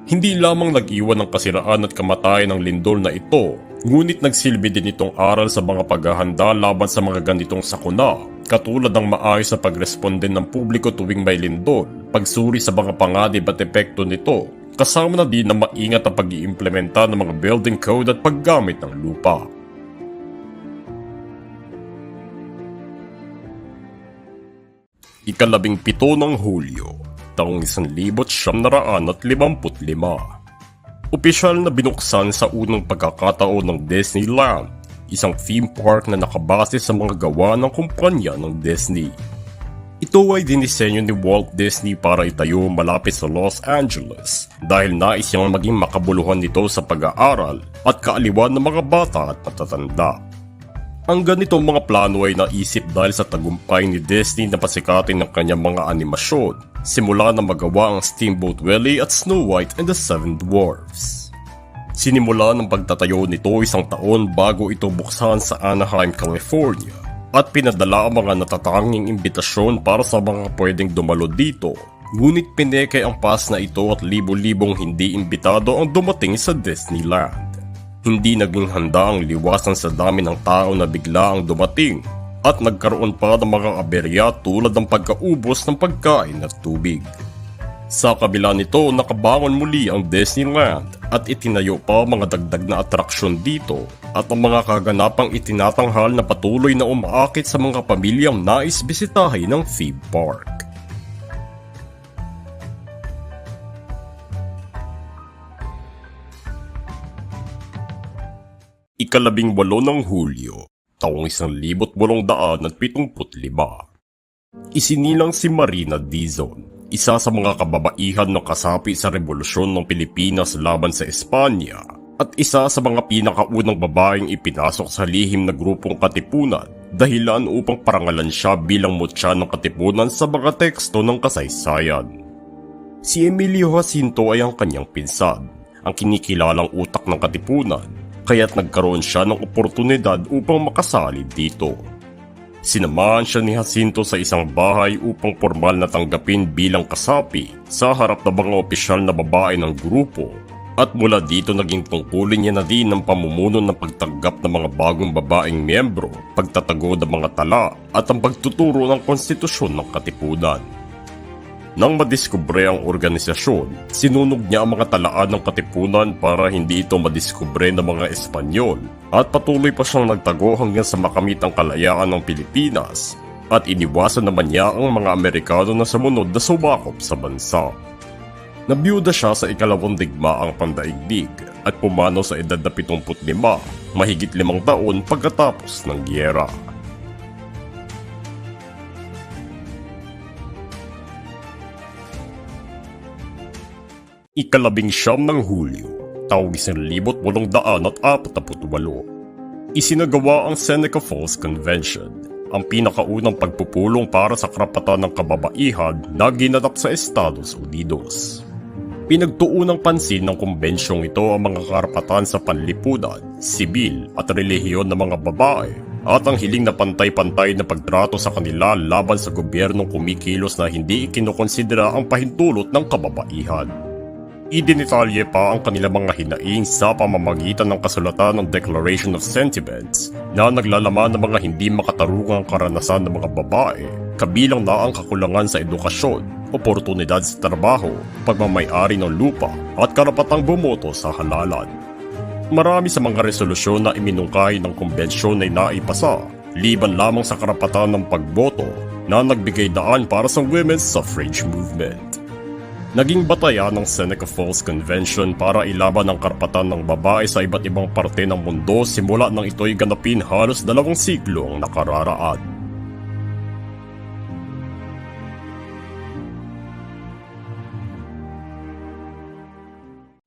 Hindi lamang nag-iwan ng kasiraan at kamatayan ng lindol na ito, ngunit nagsilbi din itong aral sa mga paghahanda laban sa mga ganitong sakuna, katulad ng maayos na pagresponde ng publiko tuwing may lindol, pagsuri sa mga panganib at epekto nito, Kasama na din na maingat ang pag-iimplementa ng mga building code at paggamit ng lupa. Ika-17 ng Hulyo, taong 1955. Opisyal na binuksan sa unang pagkakataon ng Disneyland, isang theme park na nakabase sa mga gawa ng kumpanya ng Disney. Ito ay dinisenyo ni Walt Disney para itayo malapit sa Los Angeles dahil nais niyang maging makabuluhan nito sa pag-aaral at kaaliwan ng mga bata at matatanda. Ang ganitong mga plano ay naisip dahil sa tagumpay ni Disney na pasikatin ng kanyang mga animasyon, simula na magawa ang Steamboat Willie at Snow White and the Seven Dwarfs. Sinimula ng pagtatayo nito isang taon bago ito buksan sa Anaheim, California, at pinadala ang mga natatanging imbitasyon para sa mga pwedeng dumalo dito. Ngunit pineke ang pass na ito at libo-libong hindi imbitado ang dumating sa Disneyland. Hindi naging handa ang liwasan sa dami ng tao na bigla ang dumating at nagkaroon pa ng mga aberya tulad ng pagkaubos ng pagkain at tubig. Sa kabila nito, nakabangon muli ang Disneyland at itinayo pa mga dagdag na atraksyon dito at ang mga kaganapang itinatanghal na patuloy na umaakit sa mga pamilyang nais bisitahin ng theme park. Ika-18 ng Hulyo, taong 1875. Isinilang si Marina Dizon, isa sa mga kababaihan ng kasapi sa Rebolusyon ng Pilipinas laban sa Espanya at isa sa mga pinakaunang babaeng ipinasok sa lihim na grupong katipunan dahilan upang parangalan siya bilang mutya ng katipunan sa mga teksto ng kasaysayan. Si Emilio Jacinto ay ang kanyang pinsan, ang kinikilalang utak ng katipunan, kaya't nagkaroon siya ng oportunidad upang makasali dito. Sinamahan siya ni Jacinto sa isang bahay upang formal na tanggapin bilang kasapi sa harap ng mga opisyal na babae ng grupo, at mula dito naging tungkulin niya na din ang pamumuno ng pagtanggap ng mga bagong babaeng miyembro, pagtatago ng mga tala at ang pagtuturo ng konstitusyon ng katipunan. Nang madiskubre ang organisasyon, sinunog niya ang mga talaan ng katipunan para hindi ito madiskubre ng mga Espanyol at patuloy pa siyang nagtago hanggang sa makamit ang kalayaan ng Pilipinas at iniwasan naman niya ang mga Amerikano na sumunod na sumakop sa bansa. Nabiyuda siya sa ikalawang digmaang pandaigdig at pumanaw sa edad na 75, mahigit 5 taon pagkatapos ng giyera. Ika-19 ng Hulyo, taong 1848. Isinagawa ang Seneca Falls Convention, ang pinakaunang pagpupulong para sa karapatan ng kababaihan na ginanap sa Estados Unidos. Pinagtuunang pansin ng kumbensyong ito ang mga karapatan sa panlipunan, sibil at relihiyon ng mga babae at ang hiling na pantay-pantay na pagtrato sa kanila laban sa gobyernong kumikilos na hindi ikinukonsidera ang pahintulot ng kababaihan. Idinitalye pa ang kanilang mga hinaing sa pamamagitan ng kasulatan ng Declaration of Sentiments na naglalaman ng mga hindi makatarungang karanasan ng mga babae, kabilang na ang kakulangan sa edukasyon, oportunidad sa trabaho, pagmamay-ari ng lupa at karapatang bumoto sa halalan. Marami sa mga resolusyon na iminungkahi ng kumbensyon ay naipasa, liban lamang sa karapatan ng pagboto na nagbigay daan para sa women's suffrage movement. Naging batayan ng Seneca Falls Convention para ilaban ang karapatan ng babae sa iba't ibang parte ng mundo simula nang ito'y ganapin halos 2 siglo ang nakararaan.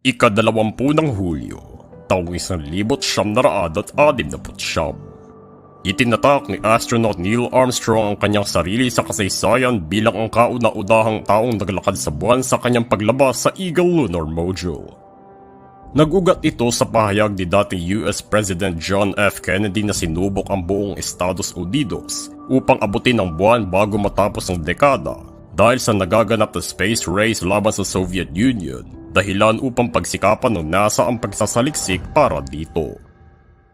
Ika-20 ng Hulyo, taong 1969. Itinatak ni astronaut Neil Armstrong ang kanyang sarili sa kasaysayan bilang ang kauna-unahang taong naglakad sa buwan sa kanyang paglabas sa Eagle Lunar Module. Nag-ugat ito sa pahayag ni dating US President John F. Kennedy na sinubok ang buong Estados Unidos upang abutin ang buwan bago matapos ang dekada dahil sa nagaganap na space race laban sa Soviet Union, dahilan upang pagsikapan ng NASA ang pagsasaliksik para dito.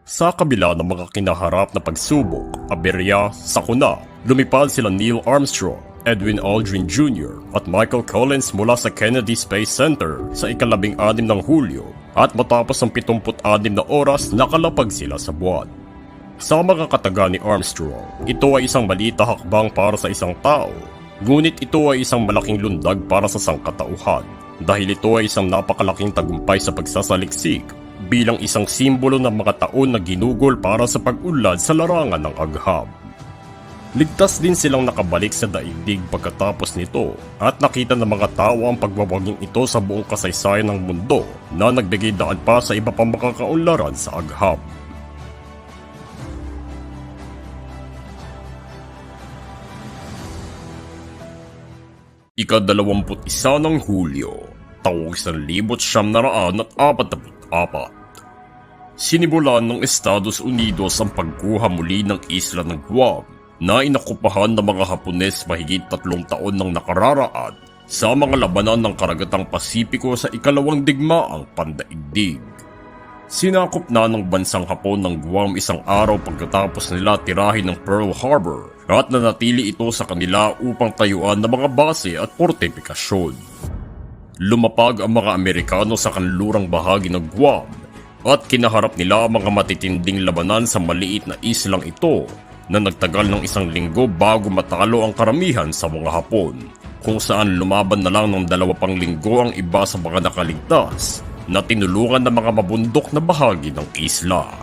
Sa kabila ng mga kinaharap na pagsubok, aberya, sakuna, lumipad sila Neil Armstrong, Edwin Aldrin Jr. at Michael Collins mula sa Kennedy Space Center sa ika-16 ng Hulyo at matapos ang 76 na oras nakalapag sila sa buwan. Sa mga kataga ni Armstrong, ito ay isang maliit na hakbang para sa isang tao, ngunit ito ay isang malaking lundag para sa sangkatauhan dahil ito ay isang napakalaking tagumpay sa pagsasaliksik bilang isang simbolo ng mga taon na ginugol para sa pag-unlad sa larangan ng agham. Ligtas din silang nakabalik sa daigdig pagkatapos nito at nakita ng mga tao ang pagwawaging ito sa buong kasaysayan ng mundo na nagbigay daan pa sa iba pang makakaunlaran sa agham. Ika-21 ng Hulyo, taong 1944. Sinimulan ng Estados Unidos ang pagkuha muli ng isla ng Guam na inakupahan ng mga Hapones mahigit 3 taon nang nakararaan sa mga labanan ng Karagatang Pasipiko sa ikalawang digmaang pandaigdig. Sinakop na ng bansang Hapon ng Guam isang araw pagkatapos nila tirahin ng Pearl Harbor at nanatili ito sa kanila upang tayuan ng mga base at fortifikasyon. Lumapag ang mga Amerikano sa kanlurang bahagi ng Guam at kinaharap nila ang mga matitinding labanan sa maliit na islang ito na nagtagal ng 1 linggo bago matalo ang karamihan sa mga Hapon, kung saan lumaban na lang ng 2 pang linggo ang iba sa mga nakaligtas na tinulungan ng mga mabundok na bahagi ng isla.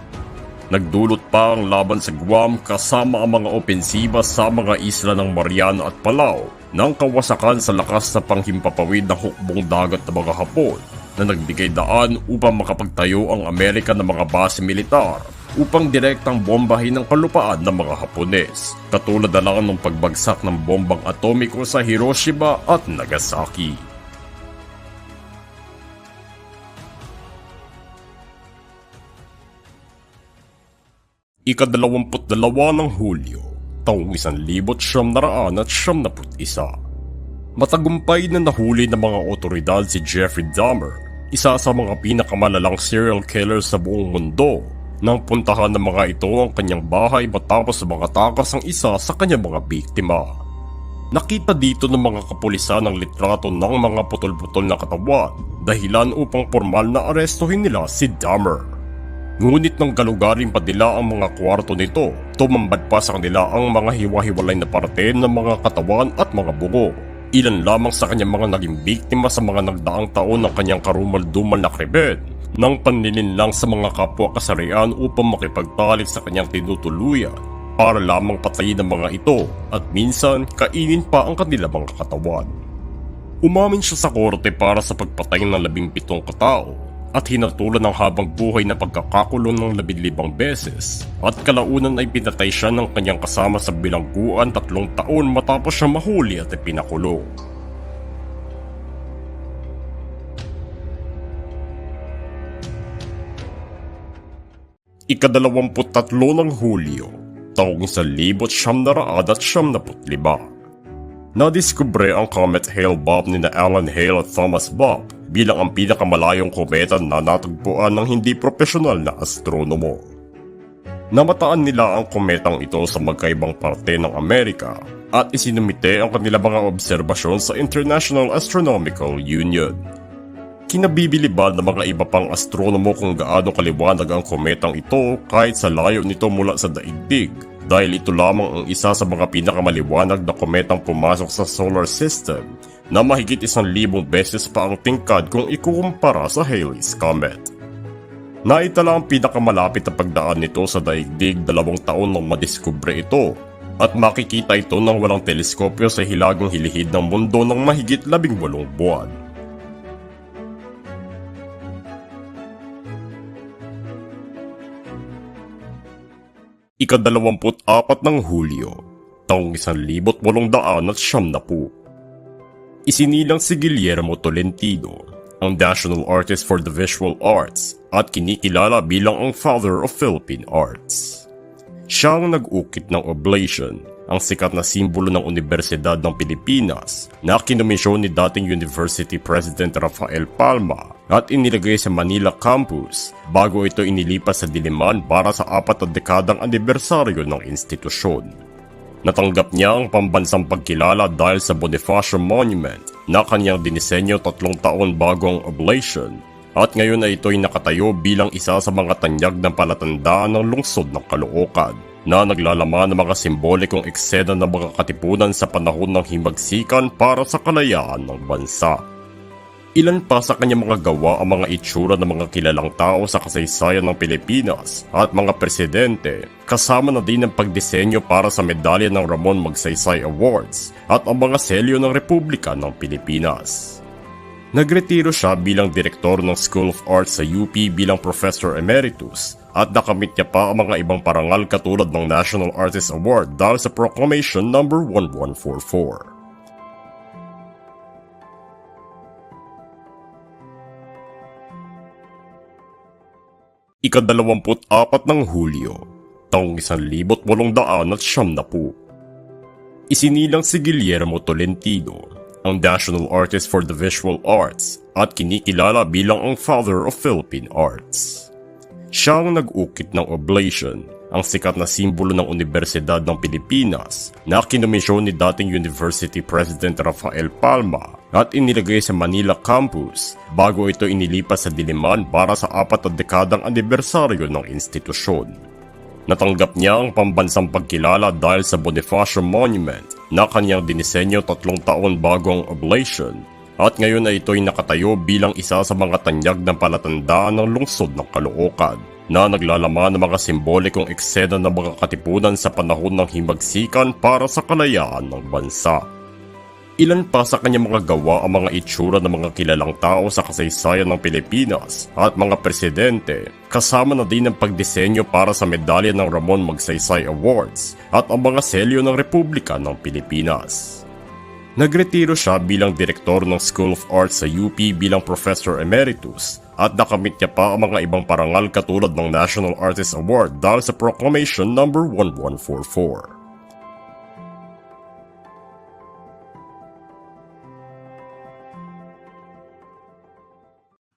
Nagdulot pa ang laban sa Guam kasama ang mga opensiba sa mga isla ng Mariana at Palau ng kawasakan sa lakas na panghimpapawid ng hukbong dagat ng mga Hapon na nagbigay daan upang makapagtayo ang Amerika ng mga base militar upang direktang bombahin ang kalupaan ng mga Hapones, katulad na lang ng pagbagsak ng bombang atomiko sa Hiroshima at Nagasaki. Ika-22 ng Hulyo, taong 1971. Matagumpay na nahuli ng mga otoridad si Jeffrey Dahmer, isa sa mga pinakamalalang serial killer sa buong mundo, nang puntahan ng mga ito ang kanyang bahay matapos makatakas ang isa sa kanyang mga biktima. Nakita dito ng mga kapulisan ang litrato ng mga putol-putol na katawan, dahilan upang formal na arestuhin nila si Dahmer. Ngunit nang galugarin pa nila ang mga kwarto nito, tumambad pa sa kanila ang mga hiwa-hiwalay na parte ng mga katawan at mga bugo. Ilan lamang sa kanyang mga naging biktima sa mga nagdaang taon ng kanyang karumal-dumal na krimen nang panlilinlang sa mga kapwa kasarian upang makipagtalik sa kanyang tinutuluyan para lamang patayin ang mga ito at minsan kainin pa ang kanilang mga katawan. Umamin siya sa korte para sa pagpatay ng 17 katao at hinatulan ng habang buhay na pagkakakulong ng 15 beses at kalaunan ay pinatay siya ng kanyang kasama sa bilangguan 3 taon matapos siya mahuli at ipinakulong. Ika-23 ng Hulyo, taong 1975. Nadiskubre ang Comet Hale-Bopp ni Alan Hale at Thomas Bopp bilang ang pinakamalayong kometa na natagpuan ng hindi profesional na astronomo. Namataan nila ang kometang ito sa magkaibang parte ng Amerika at isinumite ang kanilang mga obserbasyon sa International Astronomical Union. Kinabibiliban ng mga iba pang astronomo kung gaano kaliwanag ang kometang ito kahit sa layo nito mula sa daigdig, dahil ito lamang ang isa sa mga pinakamaliwanag na kometang pumasok sa solar system na mahigit 1,000 beses pa ang tingkad kung ikukumpara sa Halley's Comet. Naitala ang pinakamalapit na pagdaan nito sa daigdig 2 taon nang madiskubre ito at makikita ito ng walang teleskopyo sa hilagang hilihid ng mundo ng mahigit 18 buwan. Ika-24 ng Hulyo, taong 1870. Isinilang si Guillermo Tolentino, ang National Artist for the Visual Arts at kinikilala bilang ang Father of Philippine Arts. Siya ang nag-ukit ng oblation, ang sikat na simbolo ng Universidad ng Pilipinas na kinomisyon ni dating University President Rafael Palma at inilagay sa Manila Campus bago ito inilipat sa Diliman para sa 4 na dekadang anibersaryo ng institusyon. Natanggap niya ang pambansang pagkilala dahil sa Bonifacio Monument na kanyang dinisenyo 3 taon bago ang oblation, at ngayon ay ito'y nakatayo bilang isa sa mga tanyag ng palatandaan ng lungsod ng Caloocan na naglalaman ng mga simbolikong eksena ng mga katipunan sa panahon ng himagsikan para sa kalayaan ng bansa. Ilan pa sa kanyang mga gawa ang mga itsura ng mga kilalang tao sa kasaysayan ng Pilipinas at mga presidente, kasama na din ang pagdisenyo para sa medalya ng Ramon Magsaysay Awards at ang mga selyo ng Republika ng Pilipinas. Nagretiro siya bilang direktor ng School of Arts sa UP bilang Professor Emeritus at nakamit niya pa ang mga ibang parangal katulad ng National Artist Award dahil sa Proclamation No. 1144. Ika-24 ng Hulyo, taong 1890. Isinilang si Guillermo Tolentino, ang National Artist for the Visual Arts at kinikilala bilang ang Father of Philippine Arts. Siya ang nag-ukit ng oblation, ang sikat na simbolo ng Universidad ng Pilipinas na kinomisyon ni dating University President Rafael Palma at inilagay sa Manila Campus bago ito inilipas sa Diliman para sa 4 na dekadang anibersaryo ng institusyon. Natanggap niya ang pambansang pagkilala dahil sa Bonifacio Monument na kanyang dinisenyo 3 taon bago ang oblation, at ngayon ay ito'y nakatayo bilang isa sa mga tanyag ng palatandaan ng lungsod ng Caloocan na naglalaman ng mga simbolikong eksena ng mga katipunan sa panahon ng himagsikan para sa kalayaan ng bansa. Ilan pa sa kanyang mga gawa ang mga itsura ng mga kilalang tao sa kasaysayan ng Pilipinas at mga presidente, kasama na din ang pagdisenyo para sa medalya ng Ramon Magsaysay Awards at ang mga selyo ng Republika ng Pilipinas. Nagretiro siya bilang direktor ng School of Arts sa UP bilang Professor Emeritus at nakamit niya pa ang mga ibang parangal katulad ng National Artist Award dahil sa Proclamation No. 1144.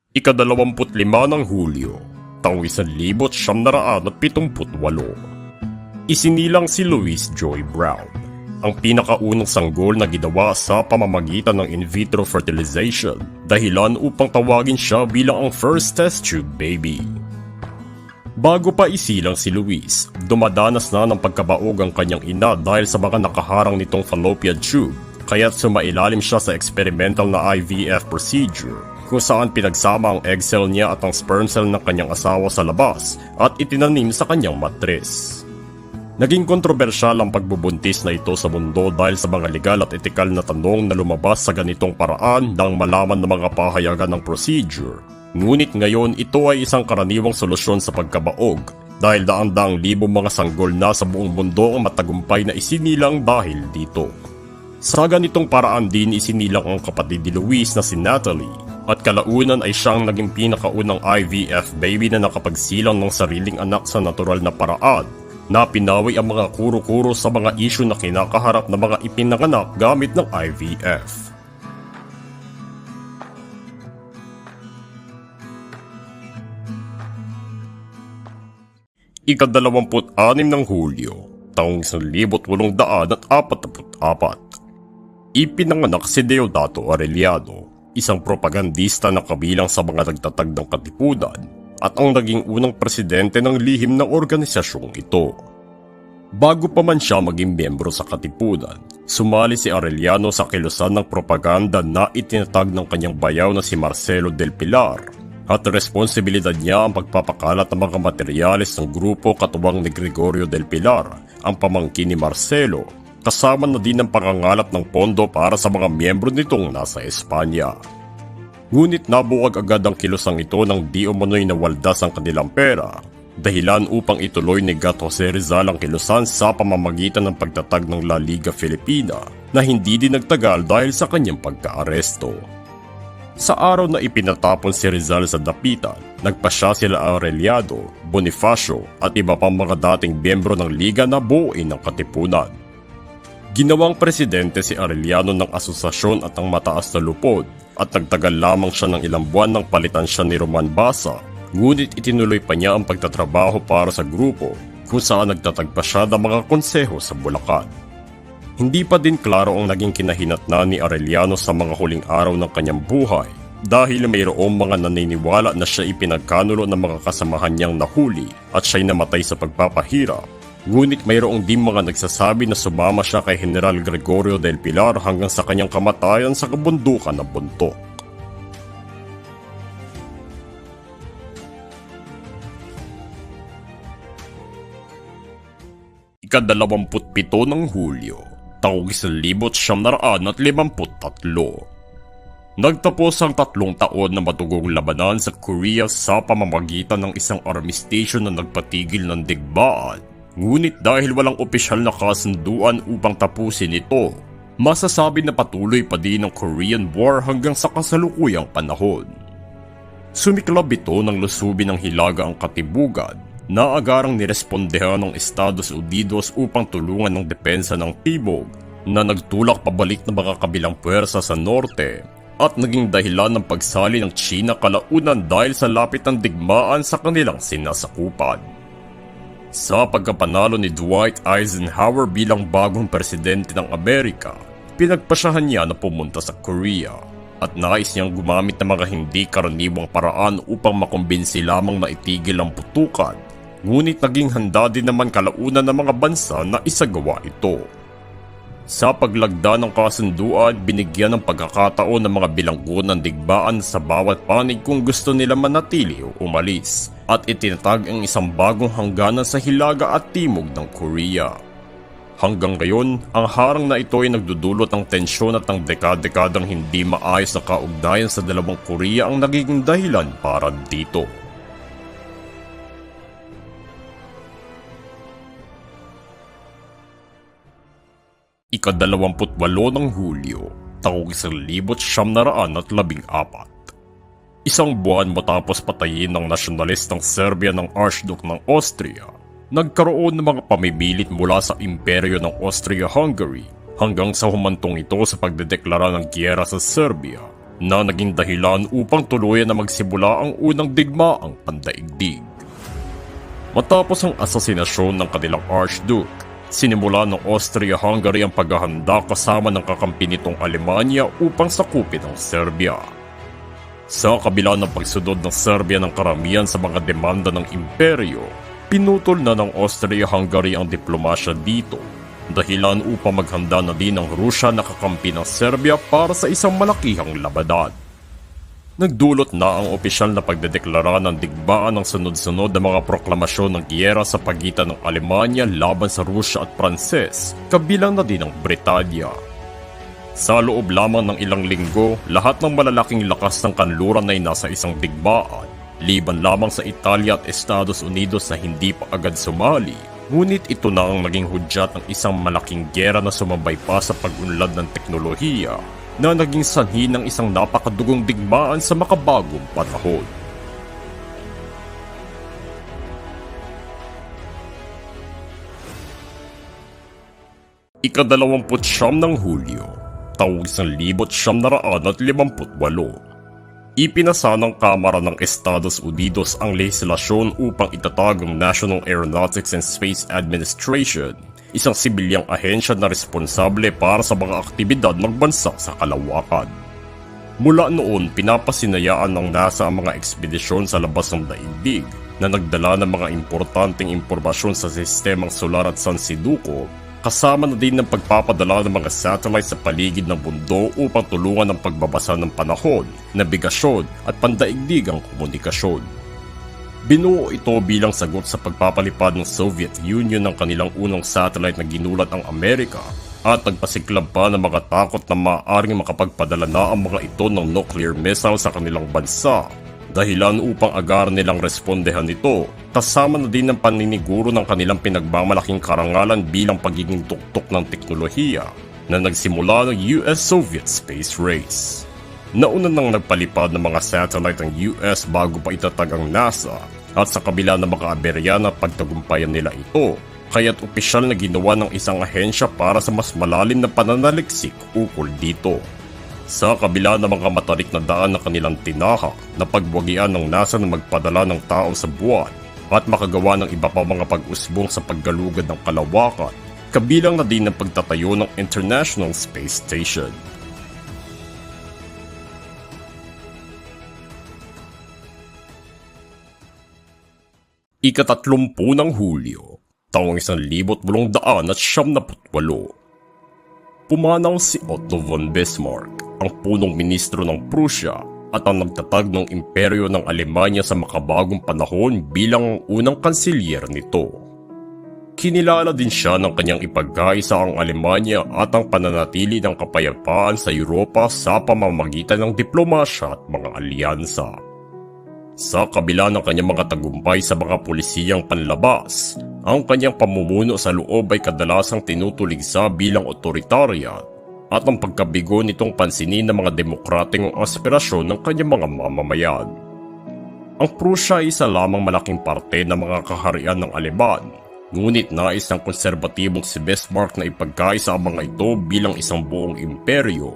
Ika-25 ng Hulyo, taong 1978. Isinilang si Louis Joy Brown, ang pinakaunang sanggol na ginawa sa pamamagitan ng in vitro fertilization, dahilan upang tawagin siya bilang ang first test tube baby. Bago pa isilang si Luis, dumadanas na ng pagkabaog ang kanyang ina dahil sa mga nakaharang nitong fallopian tube, kaya't sumailalim siya sa experimental na IVF procedure, kung saan pinagsama ang egg cell niya at ang sperm cell ng kanyang asawa sa labas at itinanim sa kanyang matris. Naging kontrobersyal ang pagbubuntis na ito sa mundo dahil sa mga legal at etikal na tanong na lumabas sa ganitong paraan nang malaman ng mga pahayagan ng procedure. Ngunit ngayon ito ay isang karaniwang solusyon sa pagkabaog dahil daang-daang libong mga sanggol na sa buong mundo ang matagumpay na isinilang dahil dito. Sa ganitong paraan din isinilang ang kapatid ni Luis na si Natalie, at kalaunan ay siyang naging pinakaunang IVF baby na nakapagsilang ng sariling anak sa natural na paraan, na pinawi ang mga kuro-kuro sa mga isyu na kinakaharap ng mga ipinanganak gamit ng IVF. Ika-26 ng Hulyo, taong 1844. Ipinanganak si Deodato Arellano, isang propagandista na kabilang sa mga nagtatag ng Katipunan at ang naging unang presidente ng lihim na organisasyong ito. Bago pa man siya maging miyembro sa Katipunan, sumali si Arellano sa kilusan ng propaganda na itinatag ng kanyang bayaw na si Marcelo del Pilar, at responsibilidad niya ang pagpapakalat ng mga materyales ng grupo katuwang ni Gregorio del Pilar, ang pamangkin ni Marcelo, kasama na din ang pangangalap ng pondo para sa mga miyembro nitong nasa Espanya. Ngunit nabuwag agad ang kilusang ito nang di umano'y nawaldas ang kanilang pera, dahilan upang ituloy ni Gat Jose Rizal ang kilusan sa pamamagitan ng pagtatag ng La Liga Filipina na hindi din nagtagal dahil sa kanyang pagkaaresto. Sa araw na ipinatapon si Rizal sa dapitan, nagpasya sila Arellano, Bonifacio at iba pang mga dating miyembro ng Liga na buuin ng Katipunan. Ginawang presidente si Arellano ng asosasyon at ang mataas na lupod, at nagtagal lamang siya ng ilang buwan nang palitan siya ni Roman Basa, ngunit itinuloy pa niya ang pagtatrabaho para sa grupo kung saan nagtatag pa siya ng mga konseho sa Bulacan. Hindi pa din klaro ang naging kinahinatnan ni Arellano sa mga huling araw ng kanyang buhay dahil mayroong mga naniniwala na siya ipinagkanulo ng mga kasamahan niyang nahuli at siya'y namatay sa pagpapahirap. Ngunit mayroong din mga nagsasabi na sumama siya kay General Gregorio del Pilar hanggang sa kanyang kamatayan sa kabundukan ng Bontoc. Ika-27 ng Hulyo, taong 1953. Nagtapos ang 3 taon na matugong labanan sa Korea sa pamamagitan ng isang armistice na nagpatigil ng digmaan. Ngunit dahil walang opisyal na kasunduan upang tapusin ito, masasabi na patuloy pa din ang Korean War hanggang sa kasalukuyang panahon. Sumiklab ito ng lusubin ng Hilaga ang katibugan na agarang nirespondehan ng Estados Unidos upang tulungan ng depensa ng Timog na nagtulak pabalik ng mga kabilang puwersa sa norte at naging dahilan ng pagsali ng China kalaunan dahil sa lapit ng digmaan sa kanilang sinasakupan. Sa pagkapanalo ni Dwight Eisenhower bilang bagong presidente ng Amerika, pinagpasyahan niya na pumunta sa Korea at nais niyang gumamit ng mga hindi karaniwang paraan upang makumbinsi lamang na itigil ang putukan. Ngunit naging handa din naman kalaunan ng mga bansa na isagawa ito. Sa paglagda ng kasunduan, binigyan ng pagkakataon ng mga bilanggo ng digmaan sa bawat panig kung gusto nila manatili o umalis at itinatag ang isang bagong hangganan sa hilaga at timog ng Korea. Hanggang ngayon, ang harang na ito ay nagdudulot ng tensyon at ang dekadang hindi maayos na kaugnayan sa dalawang Korea ang nagiging dahilan para dito. Ika-28 ng Hulyo, taong 1914. Isang buwan matapos patayin ng nasyonalistang Serbia ng Archduke ng Austria, nagkaroon ng mga pamimilit mula sa imperyo ng Austria-Hungary hanggang sa humantong ito sa pagdedeklara ng giyera sa Serbia na naging dahilan upang tuluyan na magsimula ang unang digmaang pandaigdig. Matapos ang asasinasyon ng kanilang Archduke, sinimula ng Austria-Hungary ang paghahanda kasama ng kakampi nitong Alemanya upang sakupin ang Serbia. Sa kabila ng pagsunod ng Serbia ng karamihan sa mga demanda ng imperyo, pinutol na ng Austria-Hungary ang diplomasya dito, dahilan upang maghanda na din ang Rusya na kakampi ng Serbia para sa isang malakihang labanan. Nagdulot na ang opisyal na pagdedeklara ng digmaan ng sunod-sunod na mga proklamasyon ng giyera sa pagitan ng Alemanya laban sa Rusya at Pranses, kabilang na din ang Britanya. Sa loob lamang ng ilang linggo, lahat ng malalaking lakas ng kanluran ay nasa isang digmaan, liban lamang sa Italia at Estados Unidos na hindi pa agad sumali. Ngunit ito na ang naging hudyat ng isang malaking giyera na sumabay pa sa pag-unlad ng teknolohiya, na naging sanhi ng isang napakadugong digmaan sa makabagong panahon. Ika-29 ng Hulyo, taong 1958. Ipinasa ng Kamara ng Estados Unidos ang lehislasyon upang itatag ang National Aeronautics and Space Administration, isang sibilyang ahensya na responsable para sa mga aktibidad ng bansa sa kalawakan. Mula noon, pinapasinayaan ng NASA ang mga ekspedisyon sa labas ng daigdig na nagdala ng mga importanteng impormasyon sa sistemang solar at sansiduko, kasama na din ng pagpapadala ng mga satellite sa paligid ng mundo upang tulungan ang pagbabasa ng panahon, nabigasyon at pandaigdigang komunikasyon. Binuo ito bilang sagot sa pagpapalipad ng Soviet Union ng kanilang unang satellite na ginulat ang Amerika at nagpasiklab pa ng mga takot na maaaring makapagpadala na ang mga ito ng nuclear missile sa kanilang bansa, dahilan upang agaran nilang respondehan ito, kasama na din ng paniniguro ng kanilang pinagmamalaking karangalan bilang pagiging tuktok ng teknolohiya na nagsimula ng US-Soviet space race. Nauna nang nagpalipad ng mga satellite ang US bago pa itatag ang NASA, at sa kabila ng mga aberya na pagtagumpayan nila ito, kaya't opisyal na ginawa ng isang ahensya para sa mas malalim na pananaliksik ukol dito. Sa kabila ng mga matarik na daan na kanilang tinahak na pagwagian ng NASA na magpadala ng tao sa buwan at makagawa ng iba pa mga pag-usbong sa paggalugad ng kalawakan, kabilang na din ang pagtatayo ng International Space Station. Ika-30 ng Hulyo, taong 1898, pumanaw si Otto von Bismarck, ang punong ministro ng Prussia at ang nagtatag ng imperyo ng Alemanya sa makabagong panahon bilang ang unang kanselyer nito. Kinilala din siya ng kanyang ipagkaisa ang Alemanya at ang pananatili ng kapayapaan sa Europa sa pamamagitan ng diplomasya at mga alyansa. Sa kabila ng kanyang mga tagumpay sa mga pulisiyang panlabas, ang kanyang pamumuno sa loob ay kadalasang tinutuligsa bilang otoritarya at ang pagkabigo nitong pansinin ng mga demokratikong aspirasyon ng kanyang mga mamamayan. Ang Prussia ay isa lamang malaking parte ng mga kaharian ng Aleman, ngunit nais ng konserbatibong si Bismarck na ipagkaisa ang mga ito bilang isang buong imperyo.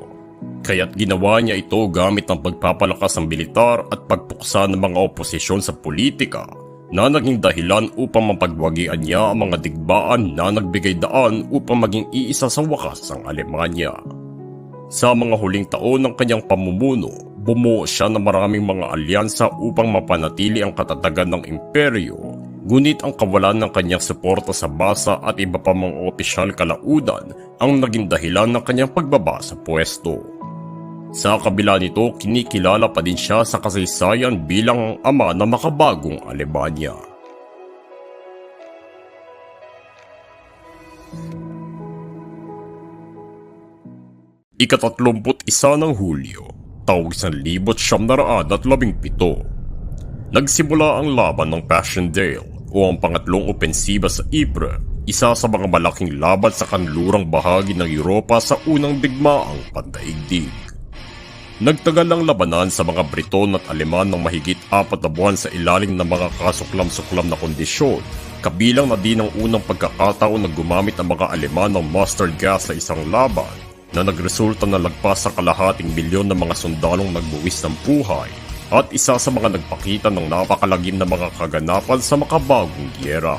Kaya't ginawa niya ito gamit ang pagpapalakas ng militar at pagpuksa ng mga oposisyon sa politika na naging dahilan upang mapagwagian niya ang mga digmaan na nagbigay daan upang maging iisa sa wakas ang Alemanya. Sa mga huling taon ng kanyang pamumuno, bumuo siya ng maraming mga alyansa upang mapanatili ang katatagan ng imperyo, ngunit ang kawalan ng kanyang suporta sa masa at iba pa mga opisyal kalaudan ang naging dahilan ng kanyang pagbaba sa pwesto. Sa kabila nito, kinikilala pa din siya sa kasaysayan bilang ang ama ng makabagong Alemanya. Ika-31 ng Hulyo, taong 1917. Nagsimula ang laban ng Passchendaele o ang pangatlong opensiba sa Ypres, isa sa mga malaking laban sa kanlurang bahagi ng Europa sa unang digmaang pandaigdig. Nagtagal ang labanan sa mga Briton at Aleman ng mahigit 4 na buwan sa ilalim ng mga kasuklam-suklam na kondisyon, kabilang na din ang unang pagkakataon na gumamit ang mga Aleman ng mustard gas sa isang laban na nagresulta na lagpas sa 250 milyon ng mga sundalong nagbuwis ng buhay at isa sa mga nagpakita ng napakalagim na mga kaganapan sa makabagong giyera.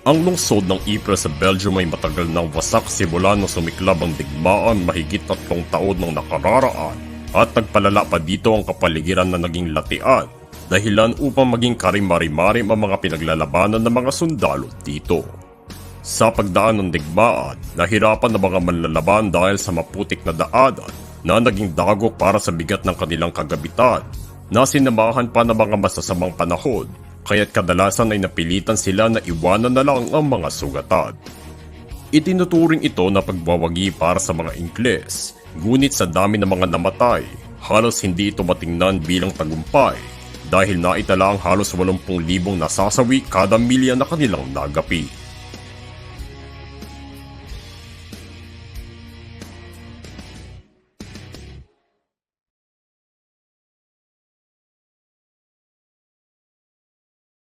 Ang lungsod ng Ypres sa Belgium ay matagal nang wasak simula nang sumiklab ang digmaan mahigit 3 taon nang nakararaan at nagpalala pa dito ang kapaligiran na naging latian, dahilan upang maging karim-marim ang mga pinaglalabanan ng mga sundalo dito. Sa pagdaan ng digmaan, nahirapan ng mga manlalaban dahil sa maputik na daanan na naging dagok para sa bigat ng kanilang kagabitan, na sinamahan pa ng mga masasamang panahon, kaya't kadalasan ay napilitan sila na iwanan na lang ang mga sugatan. Itinuturing ito na pagwawagi para sa mga Ingles, ngunit sa dami ng mga namatay, halos hindi ito matingnan bilang tagumpay dahil naitala ang halos 80,000 nasasawi kada milya na kanilang nagapi.